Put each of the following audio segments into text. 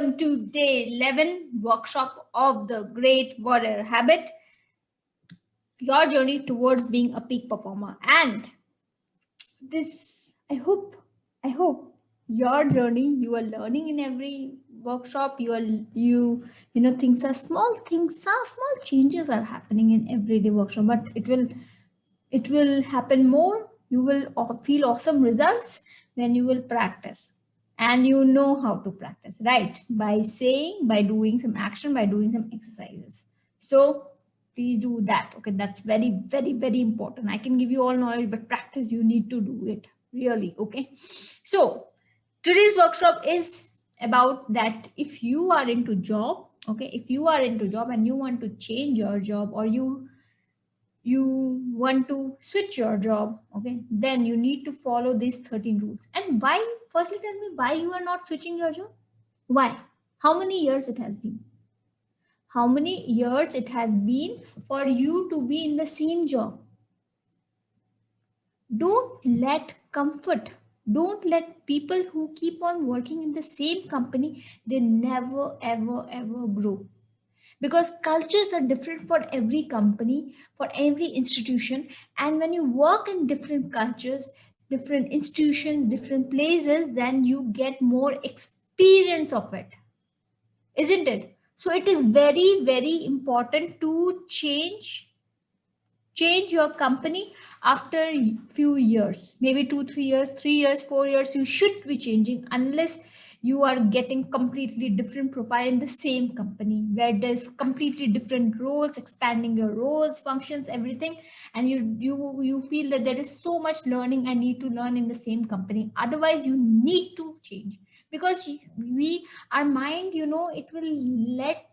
To day 11 workshop of the Great Warrior Habit, your journey towards being a peak performer. And this, I hope your journey, you are learning in every workshop. Things are small changes are happening in everyday workshop, but it will happen more. You will feel awesome results when you will practice, and you know how to practice, right? By saying, by doing some action, by doing some exercises. So please do that. Okay, that's very, very, very important. I can give you all knowledge, but practice, you need to do it really. Okay, so today's workshop is about that. If you are into job, okay, if you are into job and you want to change your job, or you want to switch your job, okay, then you need to follow these 13 rules. And why? Firstly, tell me why you are not switching your job. Why? How many years it has been? How many years it has been for you to be in the same job? Don't let comfort, don't let people who keep on working in the same company, they never ever ever grow, because cultures are different for every company, for every institution. And when you work in different cultures, different institutions, different places, then you get more experience of it, isn't it? So it is very, very important to change your company after few years, maybe 2 3 years, 3 years, 4 years. You should be changing, unless you are getting completely different profile in the same company, where there's completely different roles, expanding your roles, functions, everything. And you feel that there is so much learning I need to learn in the same company. Otherwise you need to change, because we our mind, it will let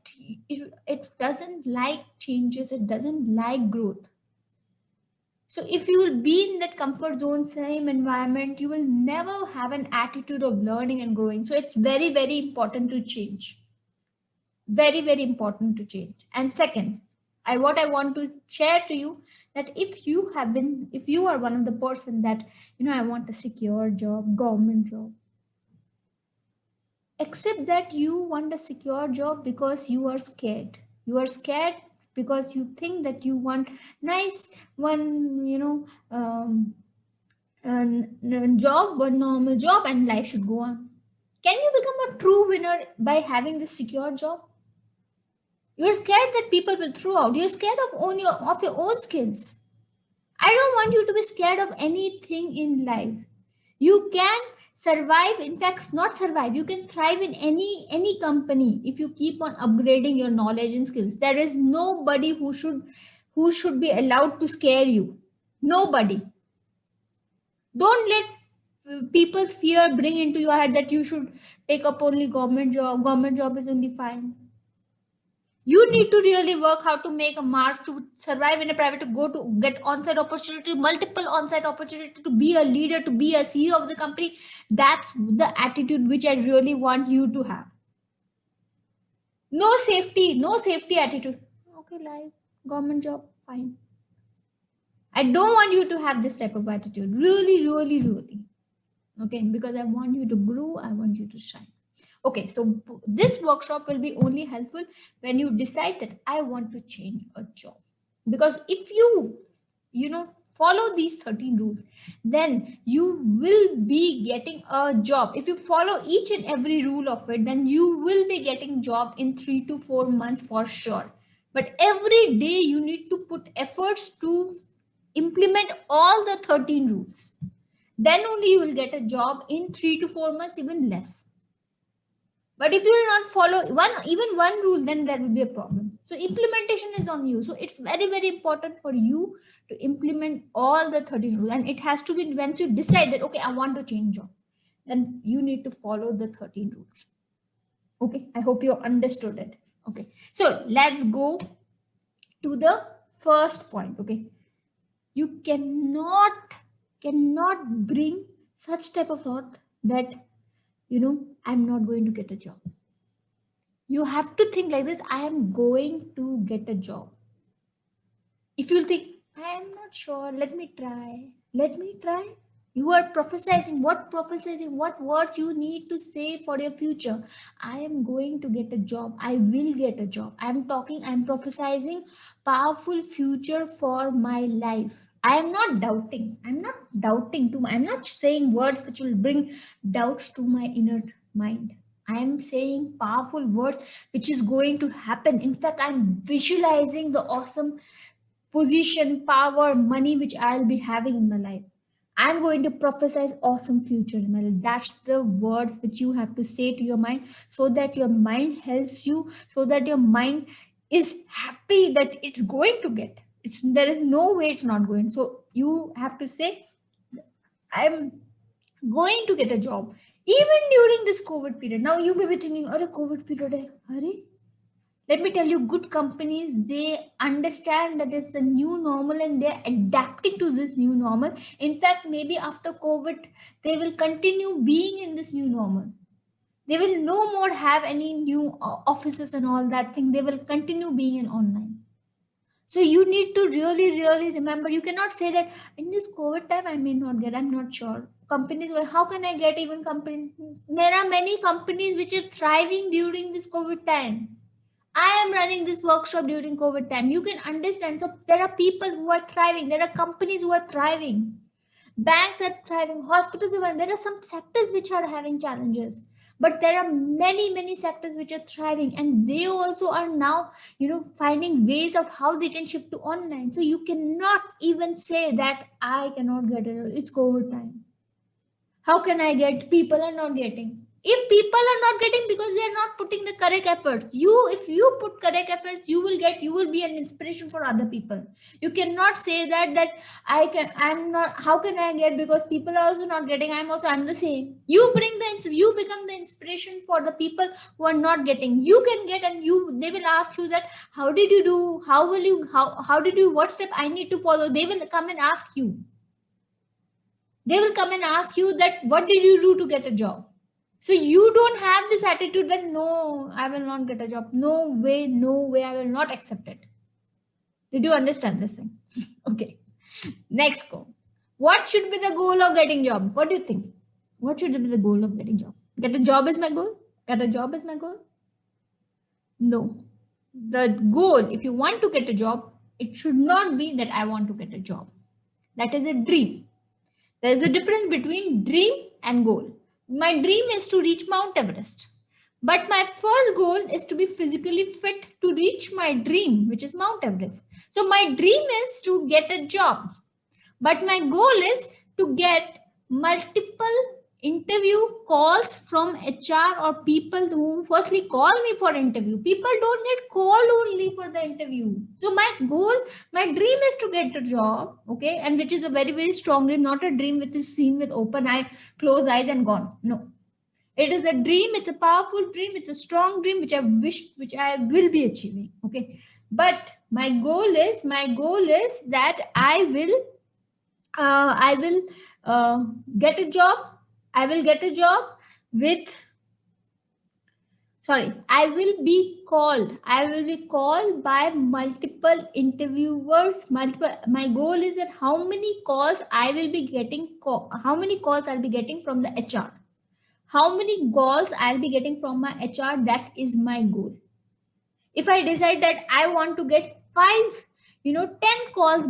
it doesn't like changes, it doesn't like growth. So if you will be in that comfort zone, same environment, you will never have an attitude of learning and growing. So it's very, very important to change. Very, very important to change. And second, what I want to share to you, that if you are one of the person that, I want a secure job, government job, accept that you want a secure job because you are scared. You are scared because you think that you want nice one, job, one normal job, and life should go on. Can you become a true winner by having this secure job? You're scared that people will throw out. You're scared of your own skills. I don't want you to be scared of anything in life. You can survive, in fact, not survive. You can thrive in any company if you keep on upgrading your knowledge and skills. There is nobody who should be allowed to scare you. Nobody. Don't let people's fear bring into your head that you should take up only government job. Government job is only fine. You need to really work how to make a mark to survive in a private, to go to get on-site opportunity, multiple on-site opportunity, to be a leader, to be a CEO of the company. That's the attitude which I really want you to have. No safety attitude. Okay, life, government job, fine. I don't want you to have this type of attitude. Really, really, really. Okay, because I want you to grow, I want you to shine. Okay, so this workshop will be only helpful when you decide that I want to change a job. Because if you follow these 13 rules, then you will be getting a job. If you follow each and every rule of it, then you will be getting job in 3 to 4 months for sure. But every day you need to put efforts to implement all the 13 rules. Then only you will get a job in 3 to 4 months, even less. But if you will not follow even one rule, then there will be a problem. So implementation is on you. So it's very, very important for you to implement all the 13 rules. And it has to be, once you decide that, okay, I want to change job, then you need to follow the 13 rules. Okay, I hope you understood it. Okay, so let's go to the first point. Okay, you cannot bring such type of thought that, I'm not going to get a job. You have to think like this: I am going to get a job. If you think, I am not sure, let me try. You are prophesizing. What prophesizing? What words you need to say for your future? I am going to get a job. I will get a job. I'm talking, I'm prophesizing powerful future for my life. I am not doubting. I'm not doubting I'm not saying words which will bring doubts to my inner mind. I am saying powerful words which is going to happen. In fact, I'm visualizing the awesome position, power, money which I'll be having in my life. I'm going to prophesize awesome future in my life. That's the words which you have to say to your mind so that your mind helps you, so that your mind is happy that it's going to get. It's there is no way it's not going. So you have to say, I'm going to get a job. Even during this COVID period. Now you may be thinking, oh, COVID period, hurry. Let me tell you, good companies, they understand that it's a new normal and they're adapting to this new normal. In fact, maybe after COVID, they will continue being in this new normal. They will no more have any new offices and all that thing. They will continue being in online. So you need to really, really remember, you cannot say that in this COVID time, I may not get, I'm not sure. Companies, well, how can I get even companies? There are many companies which are thriving during this COVID time. I am running this workshop during COVID time. You can understand. So there are people who are thriving. There are companies who are thriving. Banks are thriving. Hospitals are. There are some sectors which are having challenges, but there are many, many sectors which are thriving, and they also are now, finding ways of how they can shift to online. So you cannot even say that I cannot get it. It's COVID time. How can I get? People are not getting. If people are not getting because they are not putting the correct efforts, if you put correct efforts, you will be an inspiration for other people. You cannot say that I'm not, how can I get, because people are also not getting, I'm the same. You become the inspiration for the people who are not getting. You can get, and they will ask you that, how did you do? How did you, what step I need to follow? They will come and ask you. They will come and ask you that, what did you do to get a job? So you don't have this attitude that, no, I will not get a job. No way, I will not accept it. Did you understand this thing? Okay. Next goal. What should be the goal of getting job? What do you think? What should be the goal of getting job? Get a job is my goal? Get a job is my goal? No. The goal, if you want to get a job, it should not be that I want to get a job. That is a dream. There is a difference between dream and goal. My dream is to reach Mount Everest. But my first goal is to be physically fit to reach my dream, which is Mount Everest. So my dream is to get a job. But my goal is to get multiple interview calls from HR or people who firstly call me for interview. People don't get called only for the interview. So my goal, my dream is to get a job, okay, and which is a very, very strong dream, not a dream which is seen with open eye, closed eyes and gone. No. It is a dream, it's a powerful dream, it's a strong dream which I will be achieving. Okay. But my goal is that I will get a job. I will get a job with, I will be called by multiple interviewers. My goal is that how many calls I will be getting, how many calls I'll be getting from the HR. How many calls I'll be getting from my HR, that is my goal. If I decide that I want to get 10 calls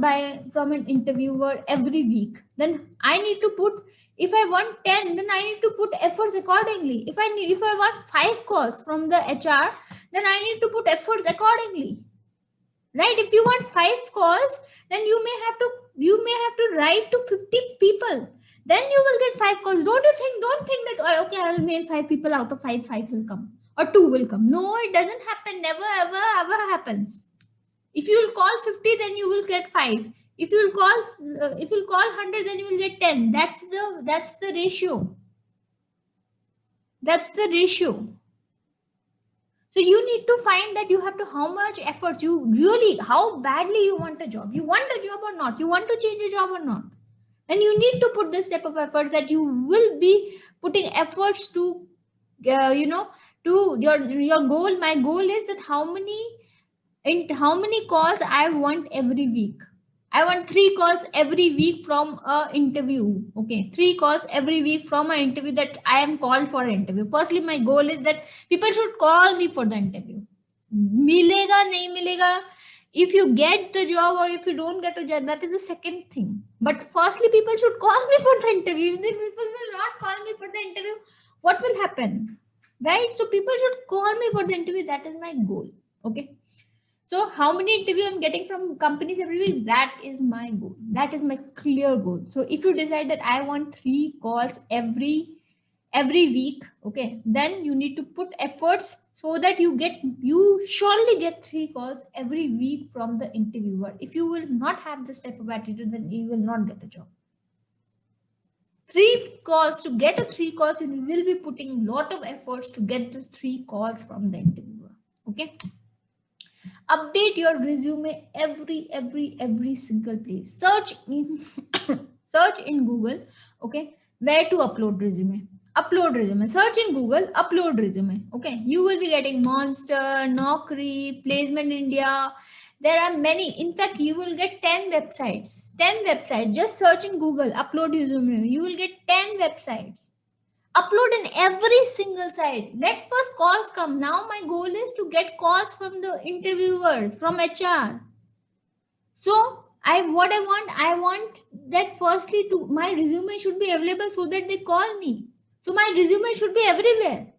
from an interviewer every week, then I need to put, if I want 10, then I need to put efforts accordingly. If I want 5 calls from the HR, then I need to put efforts accordingly. Right? If you want 5 calls, then you may have to write to 50 people. Then you will get 5 calls. Don't think that, okay, I will mail 5 people, out of 5 will come or 2 will come. No, it doesn't happen. Never, ever happens. If you will call 50, then you will get 5. If you will call 100, then you will get 10. That's the ratio. That's the ratio. So you need to find that you have to, how much efforts you really, how badly you want a job. You want a job or not? You want to change a job or not? And you need to put this step of efforts, that you will be putting efforts to, to your goal. My goal is that how many calls I want every week. I want 3 calls every week from a interview. Okay, 3 calls every week from an interview that I am called for an interview. Firstly, my goal is that people should call me for the interview. Milega, nahi milega. If you get the job or if you don't get a job, that is the second thing. But firstly, people should call me for the interview. If the people will not call me for the interview, what will happen? Right? So people should call me for the interview. That is my goal. Okay. So how many interview I'm getting from companies every week? That is my goal. That is my clear goal. So if you decide that I want 3 calls every week, okay, then you need to put efforts so that you surely get 3 calls every week from the interviewer. If you will not have this type of attitude, then you will not get a job. 3 calls, to get a 3 calls, you will be putting a lot of efforts to get the 3 calls from the interviewer. Okay. Update your resume every single place. Search in search in Google. Okay, where to upload resume. Upload resume. Search in Google. Upload resume. Okay, you will be getting Monster, Naukri, Placement India. There are many. In fact, you will get 10 websites. 10 websites. Just search in Google. Upload resume. You will get 10 websites. Upload in every single site. Let first calls come. Now my goal is to get calls from the interviewers, from HR. So I want that firstly to my resume should be available so that they call me. So my resume should be everywhere.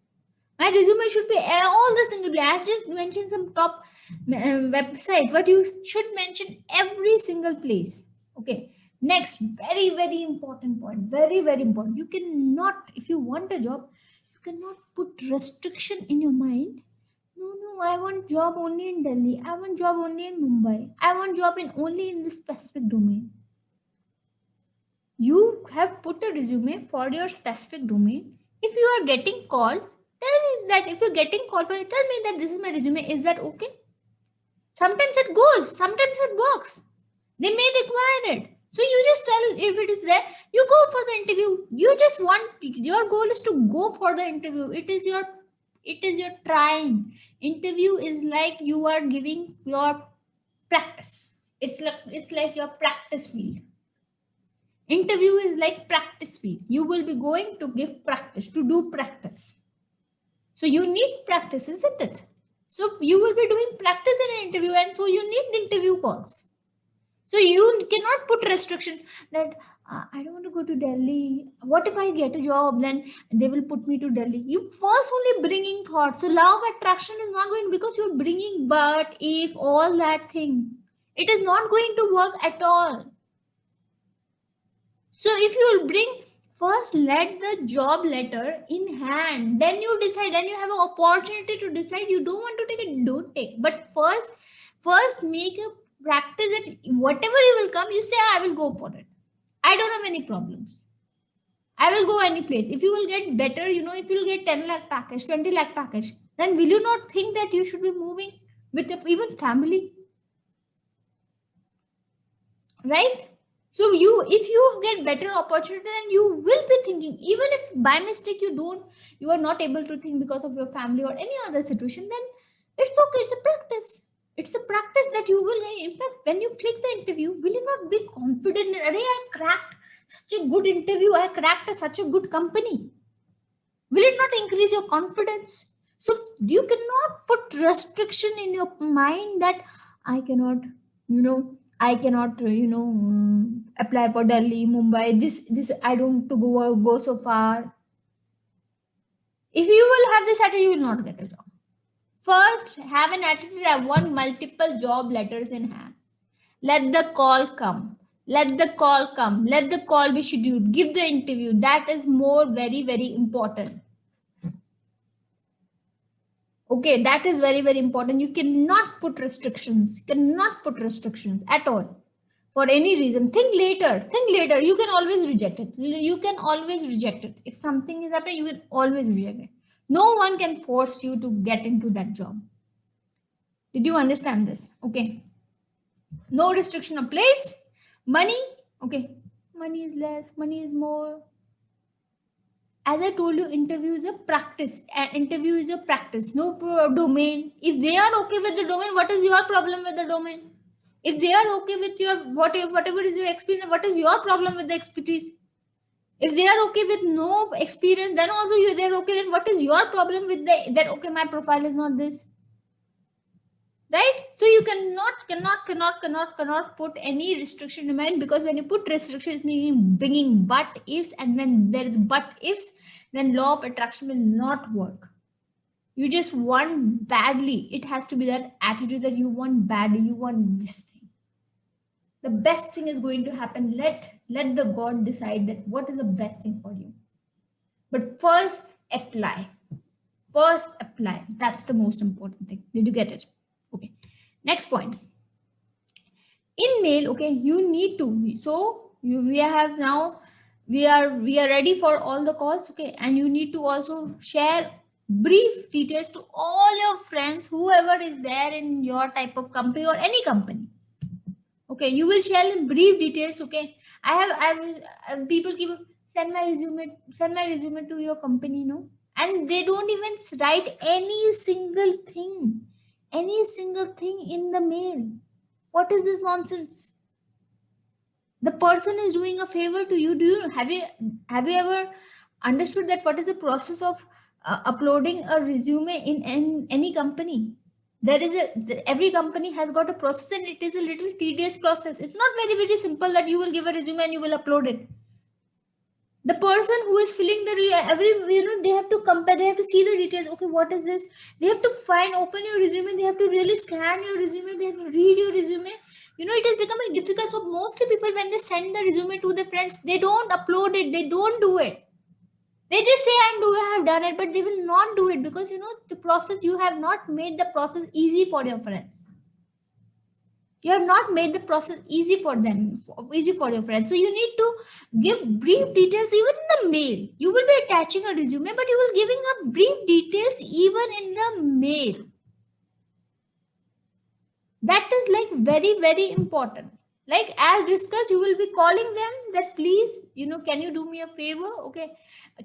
My resume should be all the single. I have just mentioned some top websites, but you should mention every single place. Okay. Next, very important point. Very important. You cannot, if you want a job, you cannot put restriction in your mind. No, I want job only in Delhi. I want job only in Mumbai. I want job in only in this specific domain. You have put a resume for your specific domain. If you are getting called, tell me that. If you're getting called for it, tell me that this is my resume. Is that okay? Sometimes it goes, sometimes it works. They may require it. So you just tell if it is there, you go for the interview. You just want, your goal is to go for the interview. It is your trying. Interview is like you are giving your practice. It's like your practice field. Interview is like practice field. You will be going to give practice, to do practice. So you need practice, isn't it? So you will be doing practice in an interview, and so you need interview calls. So you cannot put restriction that I don't want to go to Delhi. What if I get a job? Then they will put me to Delhi. You first only bringing thoughts. So law of attraction is not going because you're bringing but, if, all that thing. It is not going to work at all. So if you will bring, first let the job letter in hand, then you decide, then you have an opportunity to decide. You don't want to take it, don't take. But first make a practice that whatever you will come, you say, I will go for it. I don't have any problems. I will go any place. If you will get better, if you will get 10 lakh package, 20 lakh package, then will you not think that you should be moving with even family? Right? So if you get better opportunity, then you will be thinking, even if by mistake you are not able to think because of your family or any other situation, then it's okay. It's a practice. It's a practice that you will. In fact, when you click the interview, will you not be confident? I cracked such a good interview. I cracked such a good company. Will it not increase your confidence? So you cannot put restriction in your mind that I cannot, apply for Delhi, Mumbai. This I don't to go so far. If you will have this attitude, you will not get a job. First, have an attitude. I want multiple job letters in hand. Let the call come. Let the call come. Let the call be scheduled. Give the interview. That is more very important. Okay, that is very important. You cannot put restrictions. Cannot put restrictions at all. For any reason. Think later. You can always reject it. If something is happening, you can always reject it. No one can force you to get into that job. Did you understand this? Okay. No restriction of place. Money. Okay. Money is less. Money is more. As I told you, interview is a practice. Interview is a practice. No domain. If they are okay with the domain, what is your problem with the domain? If they are okay with your whatever is your experience, what is your problem with the expertise? If they are okay with no experience, then also they're okay. Then what is your problem with that? Okay, my profile is not this, right? So you cannot put any restriction in mind, because when you put restrictions, meaning bringing but ifs, and when there is but ifs, then law of attraction will not work. You just want badly. It has to be that attitude that you want badly. You want this thing. The best thing is going to happen. Let the God decide that what is the best thing for you. But first, apply. First, apply. That's the most important thing. Did you get it? Okay. Next point. In mail, okay, you need to. So we have now, we are ready for all the calls, okay, and you need to also share brief details to all your friends, whoever is there in your type of company or any company. Okay, you will share in brief details. Okay, I will people give send my resume to your company, no, and they don't even write any single thing in the mail. What is this nonsense? The person is doing a favor to you. Have you ever understood that what is the process of uploading a resume in any company? There is every company has got a process, and it is a little tedious process. It's not very simple that you will give a resume and you will upload it. The person who is filling the they have to compare, they have to see the details. Okay, what is this? They have to open your resume, they have to really scan your resume, they have to read your resume. It is becoming difficult. So mostly people, when they send the resume to their friends, they don't upload it, they don't do it. They just say I have done it, but they will not do it, because the process, you have not made the process easy for your friends. You have not made the process easy for them, easy for your friends. So you need to give brief details even in the mail. You will be attaching a resume, but you will giving up brief details even in the mail. That is like very important. Like as discussed, you will be calling them that please, can you do me a favor? Okay,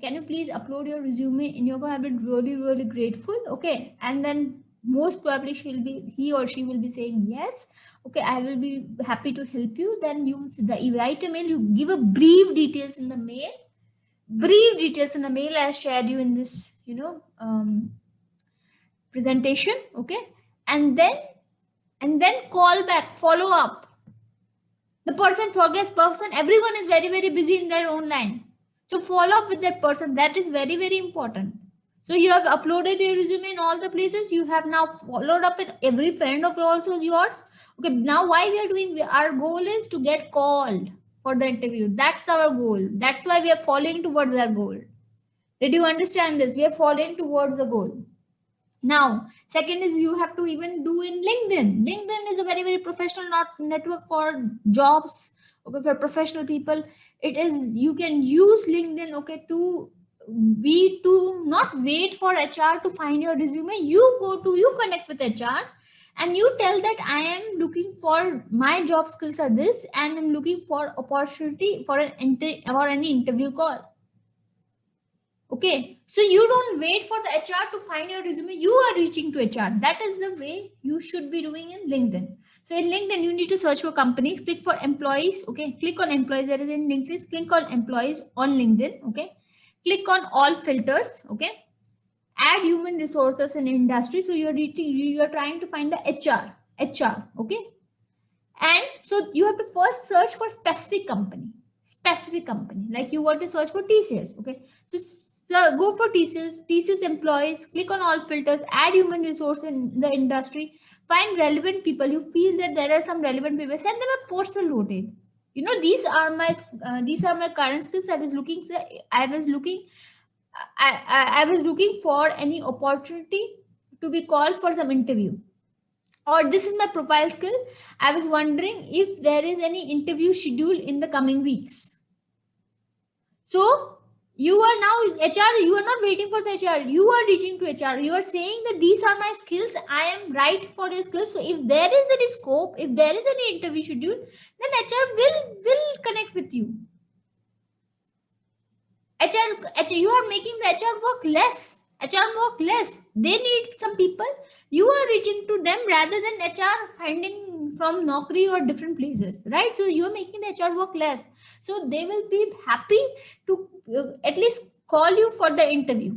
can you please upload your resume in your? I've been really grateful. Okay, and then most probably he or she will be saying yes. Okay, I will be happy to help you. Then you write a mail. You give a brief details in the mail. Brief details in the mail as shared you in this presentation. Okay, and then call back, follow up. The person forgets person. Everyone is very busy in their own line. So follow up with that person. That is very important. So you have uploaded your resume in all the places. You have now followed up with every friend of yours. Okay, now why we are doing, our goal is to get called for the interview. That's our goal. That's why we are following towards our goal. Did you understand this? We are following towards the goal. Now, second is you have to even do in LinkedIn. LinkedIn is a very professional network for jobs. Okay, for professional people, it is, you can use LinkedIn. Okay, to not wait for HR to find your resume. You connect with HR, and you tell that I am looking for, my job skills are this, and I'm looking for opportunity for any interview call. Okay, so you don't wait for the HR to find your resume. You are reaching to HR. That is the way you should be doing in LinkedIn. So in LinkedIn, you need to search for companies, click for employees. Okay, click on employees. There is in LinkedIn, click on employees on LinkedIn. Okay, click on all filters. Okay, add human resources in industry. So you're trying to find the HR. Okay, and so you have to first search for specific company. Like you want to search for TCS. Okay, so go for TCS employees, click on all filters, add human resource in the industry, find relevant people. You feel that there are some relevant people, send them a postal note. These are my current skills. I was looking for any opportunity to be called for some interview, or this is my profile skill. I was wondering if there is any interview schedule in the coming weeks. So you are now HR, you are not waiting for the HR, you are reaching to HR. You are saying that these are my skills, I am right for your skills. So if there is any scope, if there is any interview schedule, then HR will connect with you. HR, you are making the HR work less. They need some people. You are reaching to them rather than HR finding from Naukri or different places, right? So you're making the HR work less. So they will be happy to at least call you for the interview.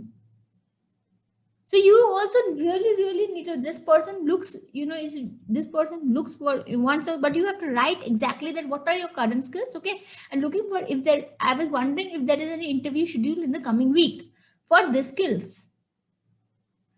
So you also really need to, this person looks, is this person looks for wants, but you have to write exactly that what are your current skills, okay? And looking for, if there, I was wondering if there is any interview scheduled in the coming week for the skills.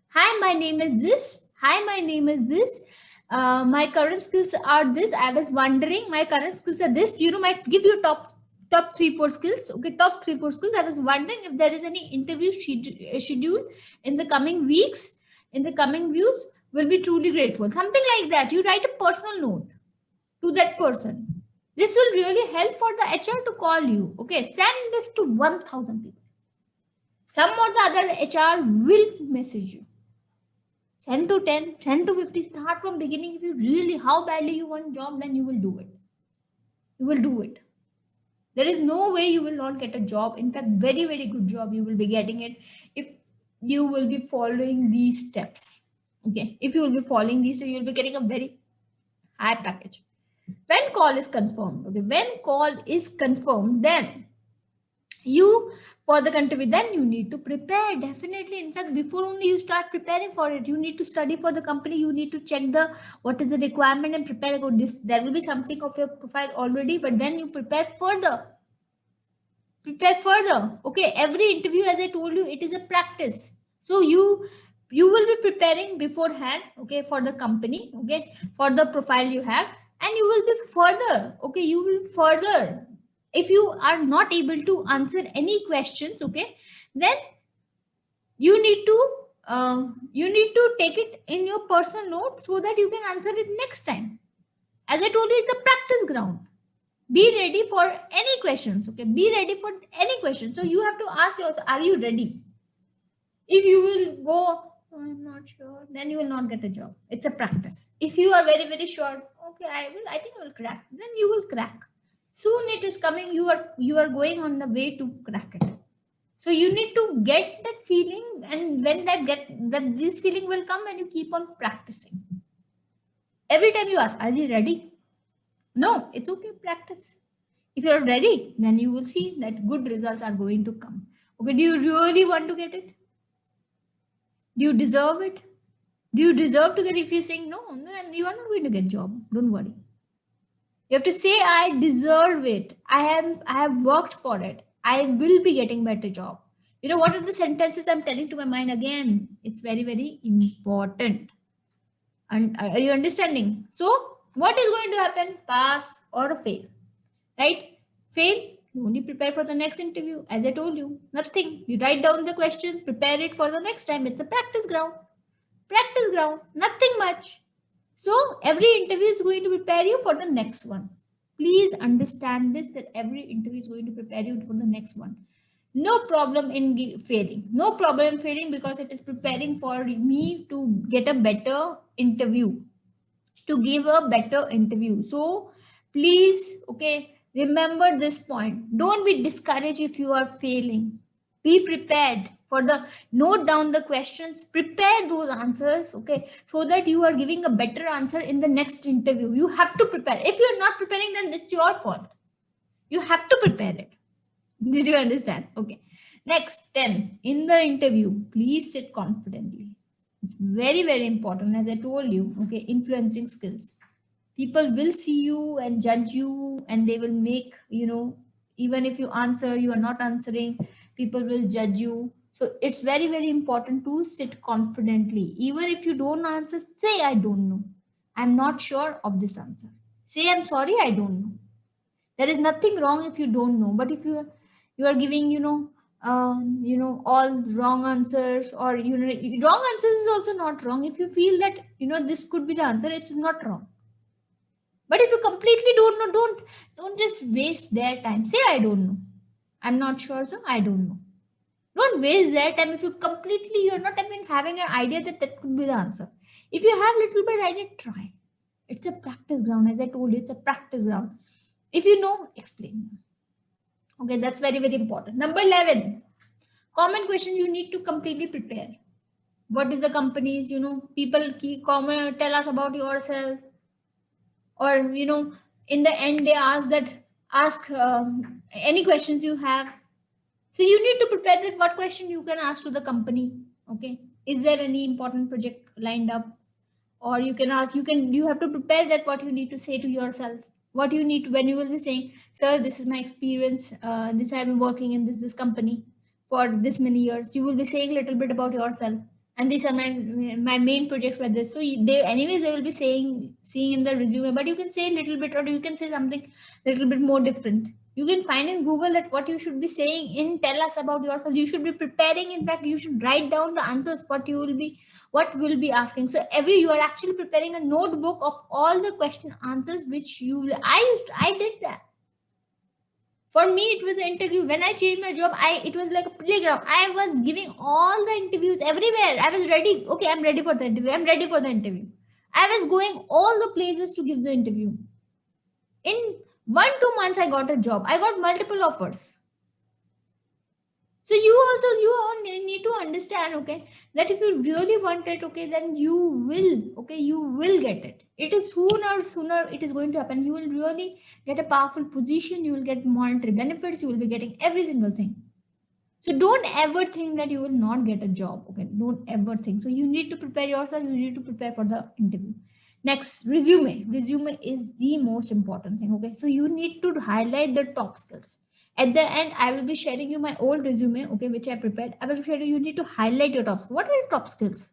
Hi, my name is this. Hi, my name is this. My current skills are this. I was wondering, my current skills are this. Might give you top 3-4 skills. Okay, top 3-4 skills. I was wondering if there is any interview scheduled in the coming weeks, in the coming views. Will be truly grateful. Something like that. You write a personal note to that person. This will really help for the HR to call you. Okay, send this to 1,000 people. Some or the other HR will message you. 10 to 10, 10 to 50, start from beginning. If you really, how badly you want job, then you will do it. You will do it. There is no way you will not get a job. In fact, very good job you will be getting it if you will be following these steps. Okay, if you will be following these, so you will be getting a very high package. When call is confirmed, okay, when call is confirmed, then you, for the interview, then you need to prepare. Definitely, in fact, before only you start preparing for it, you need to study for the company. You need to check the what is the requirement and prepare about this. There will be something of your profile already, but then you prepare further. Okay, every interview, as I told you, it is a practice. So you will be preparing beforehand, okay, for the company, okay, for the profile you have, and you will be further, okay, you will further, if you are not able to answer any questions, okay, then you need to take it in your personal note so that you can answer it next time. As I told you, it's a practice ground. Be ready for any questions, okay, be ready for any questions. So you have to ask yourself, are you ready? If you will go, I'm not sure, then you will not get a job. It's a practice. If you are very sure, okay, I think I will crack, then you will crack. Soon it is coming. You are going on the way to crack it. So you need to get that feeling, and when that this feeling will come when you keep on practicing. Every time you ask, are you ready? No, it's okay, practice. If you're ready, then you will see that good results are going to come. Okay, do you really want to get it? Do you deserve it? Do you deserve to get? If you're saying no, then you are not going to get job. Don't worry. You have to say, I deserve it. I have worked for it. I will be getting better job. You know what are the sentences I'm telling to my mind again? It's very important. And are you understanding? So what is going to happen? Pass or fail, right? Fail, you only prepare for the next interview. As I told you, nothing. You write down the questions, prepare it for the next time. It's a practice ground. Practice ground, nothing much. So every interview is going to prepare you for the next one. Please understand this, that every interview is going to prepare you for the next one. No problem in failing. No problem in failing, because it is preparing for me to get a better interview, to give a better interview. So please, okay, remember this point. Don't be discouraged if you are failing. Be prepared for the, note down the questions, prepare those answers, okay, so that you are giving a better answer in the next interview. You have to prepare. If you're not preparing, then it's your fault. You have to prepare it. Did you understand? Okay. Next, 10. In the interview, please sit confidently. It's very important. As I told you, okay, influencing skills. People will see you and judge you, and they will make, even if you answer, you are not answering, people will judge you. So it's very important to sit confidently. Even if you don't answer, say, I don't know. I'm not sure of this answer. Say, I'm sorry, I don't know. There is nothing wrong if you don't know. But if you are giving, all wrong answers, or wrong answers is also not wrong. If you feel that this could be the answer, it's not wrong. But if you completely don't know, don't just waste their time. Say, I don't know. I'm not sure, so I don't know. Don't waste their time. If you're not even having an idea that could be the answer. If you have little bit idea, try. It's a practice ground. As I told you, it's a practice ground. If you know, explain. Okay, that's very important. Number 11, common question you need to completely prepare. What is the companies, people keep comment, tell us about yourself, or in the end they ask any questions you have. So you need to prepare that what question you can ask to the company. Okay, is there any important project lined up? Or you can ask, you have to prepare that what you need to say to yourself, what you need to, when you will be saying, sir, this is my experience, this I have been working in this company for this many years. You will be saying a little bit about yourself, and these are my main projects were this. So they anyways they will be seeing in the resume, but you can say a little bit, or you can say something little bit more different. You can find in Google that what you should be saying in tell us about yourself. You should be preparing. In fact, you should write down the answers what will be asking. So every you are actually preparing a notebook of all the question answers which you will. I did that. For me it was an interview. When I changed my job, it was like a playground. I was giving all the interviews everywhere. I was ready. Okay, I'm ready for the interview. I'm ready for the interview. I was going all the places to give the interview. In 1-2 months I got a job. I got multiple offers. So you all need to understand, okay, that if you really want it, okay, then you will get it. It is sooner it is going to happen. You will really get a powerful position. You will get monetary benefits. You will be getting every single thing. So don't ever think that you will not get a job. Okay, don't ever think. So you need to prepare yourself. You need to prepare for the interview. Next, resume. Resume is the most important thing. Okay, so you need to highlight the top skills. At the end, I will be sharing you my old resume, okay, which I prepared. I will share you need to highlight your top skills. What are your top skills?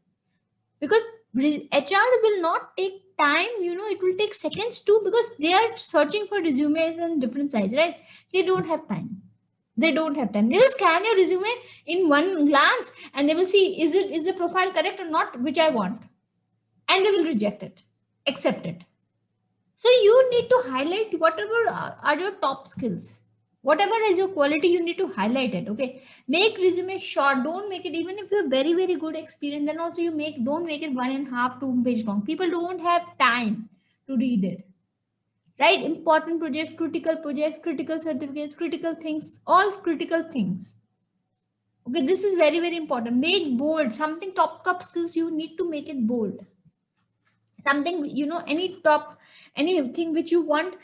Because HR will not take time, it will take seconds too, because they are searching for resumes in different size, right? They don't have time. They don't have time. They will scan your resume in one glance and they will see is the profile correct or not, which I want, and they will reject it, accept it. So you need to highlight whatever are your top skills. Whatever is your quality, you need to highlight it. Okay, make resume short. Don't make it, even if you're very very good experience. Then also don't make it 1.5 2 page long. People don't have time to read it. Right? Important projects, critical certificates, critical things, all critical things. Okay, this is very very important. Make bold something top skills. You need to make it bold. Something anything which you want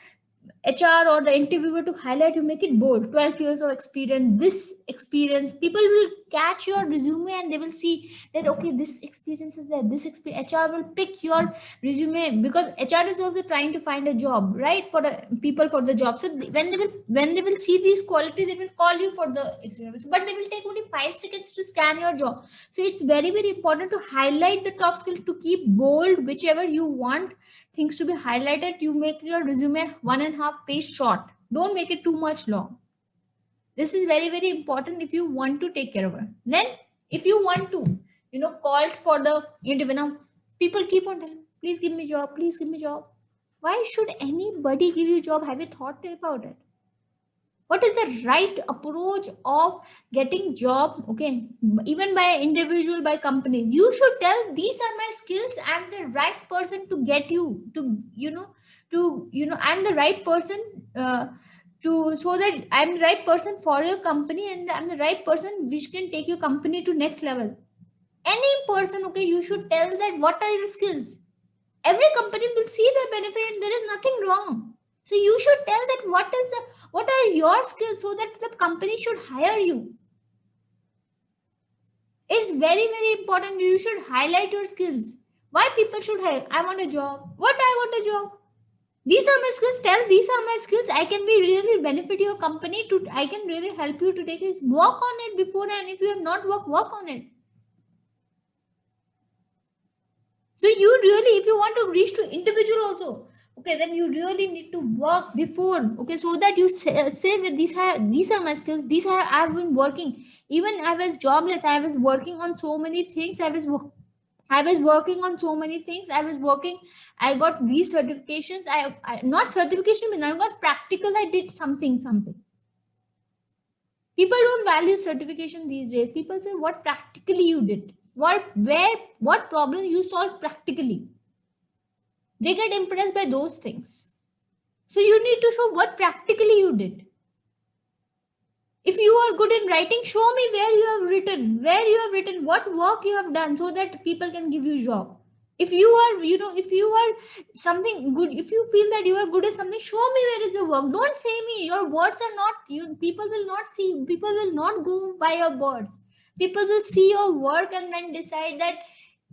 HR or the interviewer to highlight, you make it bold. 12 years of experience, this experience. People will catch your resume and they will see that, okay, this experience is there. This experience, HR will pick your resume, because HR is also trying to find a job, right? For the people for the job. So when they will see these qualities, they will call you for the experience. But they will take only 5 seconds to scan your job. So it's very, very important to highlight the top skills, to keep bold whichever you want things to be highlighted. You make your resume 1.5 page short. Don't make it too much long. This is very very important if you want to take care of it. Then if you want to call for the interview, now people keep on telling, please give me job, please give me job. Why should anybody give you job? Have you thought about it? What is the right approach of getting job? Okay, even by individual, by company, you should tell, these are my skills, I'm the right person to get you I'm the right person to so that I'm the right person for your company, and I'm the right person which can take your company to next level. Any person, okay, you should tell that what are your skills. Every company will see the benefit and there is nothing wrong. So you should tell that what are your skills, so that the company should hire you. It's very very important. You should highlight your skills. Why people should hire? I want a job. What I want a job? These are my skills. Tell, these are my skills. I can be really benefit your company to. I can really help you to take it. Work on it before, and if you have not work on it. So you really, if you want to reach to individual also, okay, then you really need to work before, okay, so that you say that these are my skills. I've been working. Even I was jobless. I was working on so many things. I was working on so many things. I got these certifications. I not certification, but I got practical. I did something. People don't value certification these days. People say what practically you did. What problem you solved practically. They get impressed by those things. So you need to show what practically you did. If you are good in writing, show me where you have written, what work you have done, so that people can give you job. If you are, if you are something good, if you feel that you are good at something, show me where is the work. Don't say me. Your words are not, people will not see, people will not go by your words. People will see your work and then decide that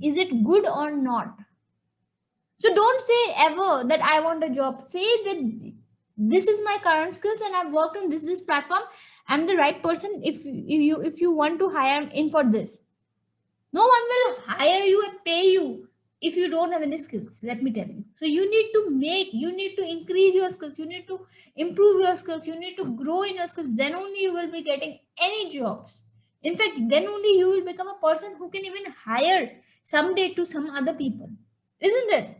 is it good or not. So don't say ever that I want a job. Say that this is my current skills and I've worked on this platform. I'm the right person. If you want to hire in for this, no one will hire you and pay you if you don't have any skills. Let me tell you. So you need to increase your skills. You need to improve your skills. You need to grow in your skills. Then only you will be getting any jobs. In fact, then only you will become a person who can even hire someday to some other people. Isn't it?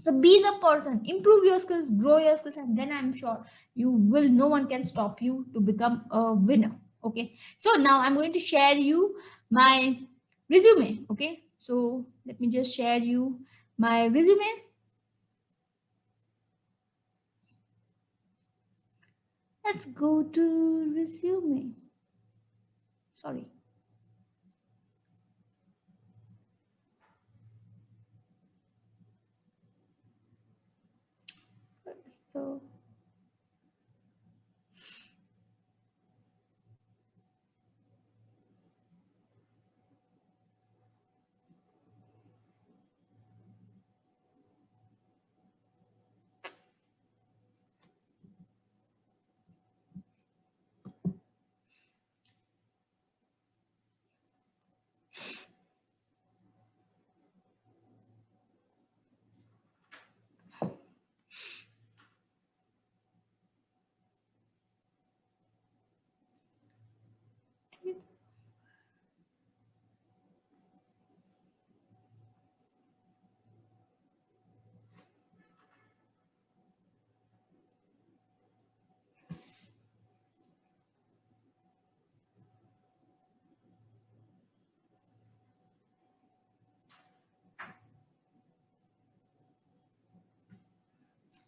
So be the person, improve your skills, grow your skills, and then I'm sure no one can stop you to become a winner. Okay. So now I'm going to share you my resume. Okay. So let me just share you my resume. Let's go to resume. Sorry. So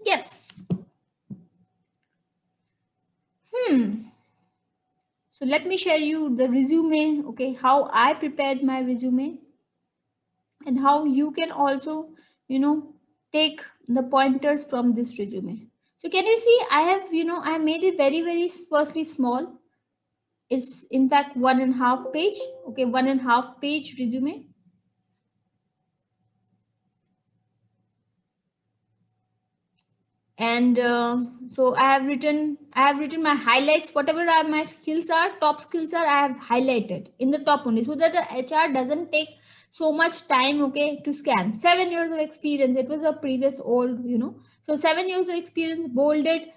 yes. Hmm. So let me share you the resume. Okay, how I prepared my resume, and how you can also, you know take the pointers from this resume. So can you see, I have, I made it very very firstly small. It's in fact 1.5 page. Okay, 1.5 page resume. And so I have written my highlights, whatever are my skills are, top skills are, I have highlighted in the top only, so that the HR doesn't take so much time, okay, to scan. 7 years of experience, it was a previous old, so 7 years of experience, bolded,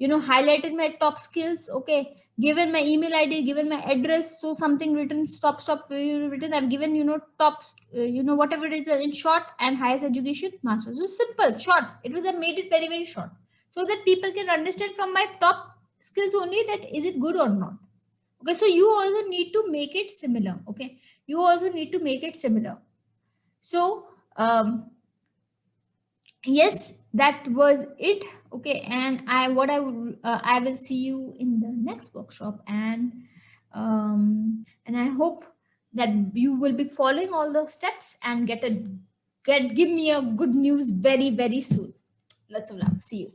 highlighted my top skills, okay, given my email ID, given my address, so something written, stop written, I've given, top, whatever it is, in short, and highest education, master. So simple, short. It was, I made it very very short, so that people can understand from my top skills only that is it good or not. Okay, so you also need to make it similar. Okay, you also need to make it similar. So yes, that was it. Okay, and I will see you in the next workshop, and I hope that you will be following all the steps and give me a good news very very soon. Lots of love. See you.